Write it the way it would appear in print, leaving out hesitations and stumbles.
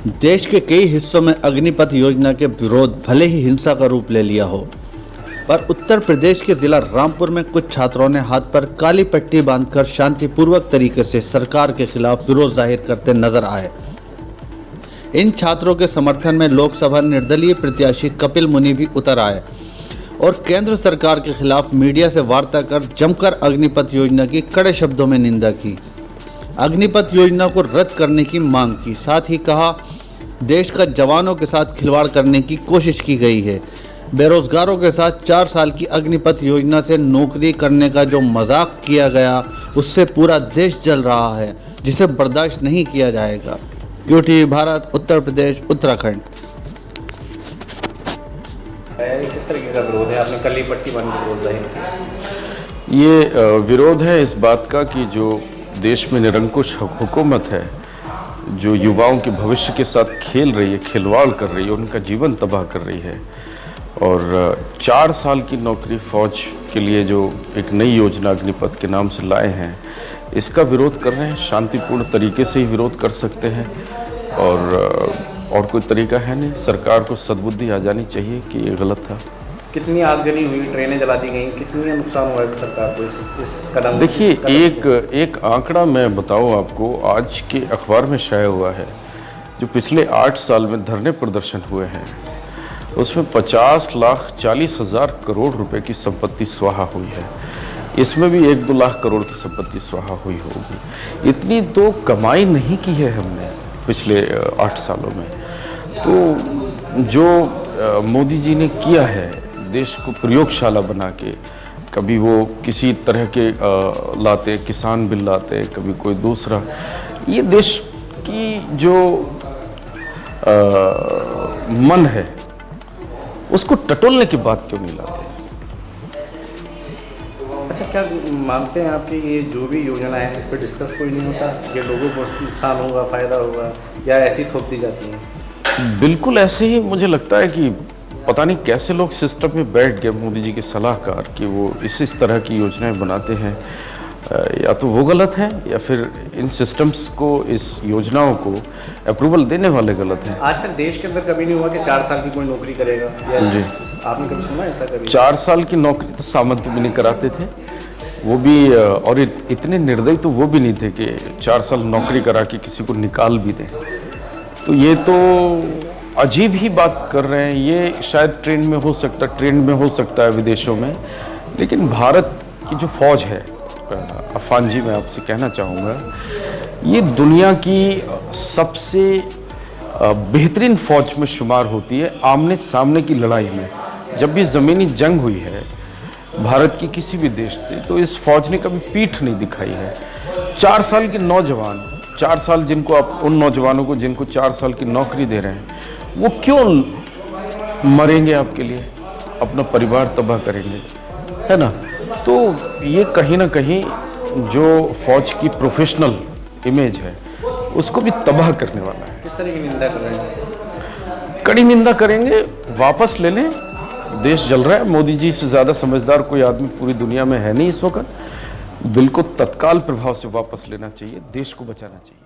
देश के कई हिस्सों में अग्निपथ योजना के विरोध भले ही हिंसा का रूप ले लिया हो, पर उत्तर प्रदेश के जिला रामपुर में कुछ छात्रों ने हाथ पर काली पट्टी बांधकर शांतिपूर्वक तरीके से सरकार के खिलाफ विरोध जाहिर करते नजर आए। इन छात्रों के समर्थन में लोकसभा निर्दलीय प्रत्याशी कपिल मुनि भी उतर आए और केंद्र सरकार के खिलाफ मीडिया से वार्ता कर जमकर अग्निपथ योजना की कड़े शब्दों में निंदा की। अग्निपथ योजना को रद्द करने की मांग की, साथ ही कहा देश का जवानों के साथ खिलवाड़ करने की कोशिश की गई है। बेरोजगारों के साथ 4 साल की अग्निपथ योजना से नौकरी करने का जो मजाक किया गया, उससे पूरा देश जल रहा है, जिसे बर्दाश्त नहीं किया जाएगा। QTV भारत, उत्तर प्रदेश, उत्तराखंड। किस तरीके का विरोध है? आपने काली पट्टी बांध के विरोध जाहिर किया। ये विरोध है इस बात का कि जो देश में निरंकुश हुकूमत है, जो युवाओं के भविष्य के साथ खेल रही है, खिलवाड़ कर रही है, उनका जीवन तबाह कर रही है। और 4 साल की नौकरी फौज के लिए जो एक नई योजना अग्निपथ के नाम से लाए हैं, इसका विरोध कर रहे हैं। शांतिपूर्ण तरीके से ही विरोध कर सकते हैं और कोई तरीका है नहीं। सरकार को सद्बुद्धि आ जानी चाहिए कि ये गलत था। कितनी आगजनी हुई, ट्रेनें जला दी गई, कितनी नुकसान हुआ है सरकार को इस कदम? देखिए, एक आंकड़ा मैं बताऊं आपको, आज के अखबार में शाया हुआ है। जो पिछले 8 साल में धरने प्रदर्शन हुए हैं, उसमें 50,40,000 करोड़ रुपए की संपत्ति स्वाहा हुई है। इसमें भी 1-2 लाख करोड़ की संपत्ति स्वाहा हुई होगी। इतनी तो कमाई नहीं की है हमने पिछले 8 सालों में। तो जो मोदी जी ने किया है, देश को प्रयोगशाला बना के, कभी वो किसी तरह के लाते, किसान बिल लाते, कभी कोई दूसरा, ये देश की जो मन है उसको टटोलने की बात क्यों नहीं लाते? अच्छा, क्या मानते हैं आपकी ये जो भी योजना है, इस पर डिस्कस कोई नहीं होता? ये लोगों को नुकसान होगा, फ़ायदा होगा, या ऐसी थोप दी जाती है? बिल्कुल ऐसे ही मुझे लगता है कि पता नहीं कैसे लोग सिस्टम में बैठ गए, मोदी जी के सलाहकार, कि वो इस तरह की योजनाएं बनाते हैं। या तो वो गलत हैं या फिर इन सिस्टम्स को, इस योजनाओं को अप्रूवल देने वाले गलत हैं। आज तक देश के अंदर कभी नहीं हुआ कि 4 साल की कोई नौकरी करेगा, या जी, आपने कभी सुना ऐसा? कभी 4 साल की नौकरी तो सामंत भी नहीं कराते थे, वो भी, और इतने निर्दयी तो वो भी नहीं थे कि 4 साल नौकरी करा के किसी को निकाल भी दें। तो ये तो अजीब ही बात कर रहे हैं। ये शायद ट्रेंड में हो सकता है विदेशों में, लेकिन भारत की जो फौज है, अफान जी, मैं आपसे कहना चाहूँगा, ये दुनिया की सबसे बेहतरीन फौज में शुमार होती है। आमने सामने की लड़ाई में जब भी ज़मीनी जंग हुई है भारत की किसी भी देश से, तो इस फौज ने कभी पीठ नहीं दिखाई है। 4 साल के नौजवान, 4 साल जिनको आप, उन नौजवानों को जिनको 4 साल की नौकरी दे रहे हैं, वो क्यों मरेंगे आपके लिए, अपना परिवार तबाह करेंगे, है ना? तो ये कहीं ना कहीं जो फौज की प्रोफेशनल इमेज है, उसको भी तबाह करने वाला है। किस तरह की निंदा कर रहे हैं? कड़ी निंदा करेंगे, वापस ले लें, देश जल रहा है। मोदी जी से ज़्यादा समझदार कोई आदमी पूरी दुनिया में है नहीं इस वक्त। बिल को तत्काल प्रभाव से वापस लेना चाहिए, देश को बचाना चाहिए।